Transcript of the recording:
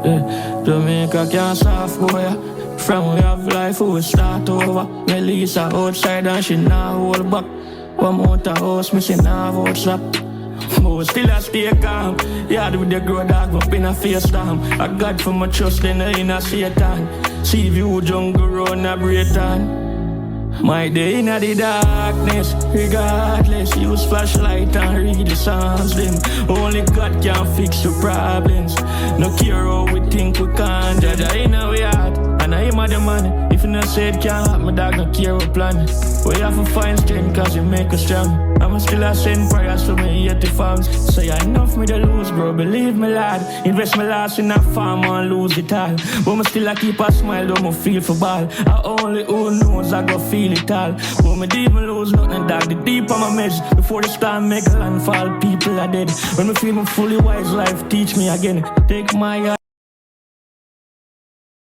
Yeah. Jamaica can't soft boy, yeah. From we have life, we start over. Melissa outside and she nah hold back. One more to house, me she nah WhatsApp. But still I stay calm. Yard with the grow dog up in a face storm. I got for my trust in a Satan. See view jungle run a Breton. My day in the darkness, regardless, use flashlight and read the songs them. Only God can fix the problems. No care how we think we can't. Judge in our heart, and I am the man. If you not say it can't happen, my dog don't care what plan. We have to find strength cause you make us strong. I'm still a send prayers to me yet the farms. So you enough me to lose, bro, believe me lad. Invest my last in a farm and lose it all. But me still I keep a smile, though me feel for ball. I only who knows I go feel it all. But me deep me lose nothing dog, the deep on my meds. Before the storm make landfall, people are dead. When me feel me fully wise, life teach me again. Take my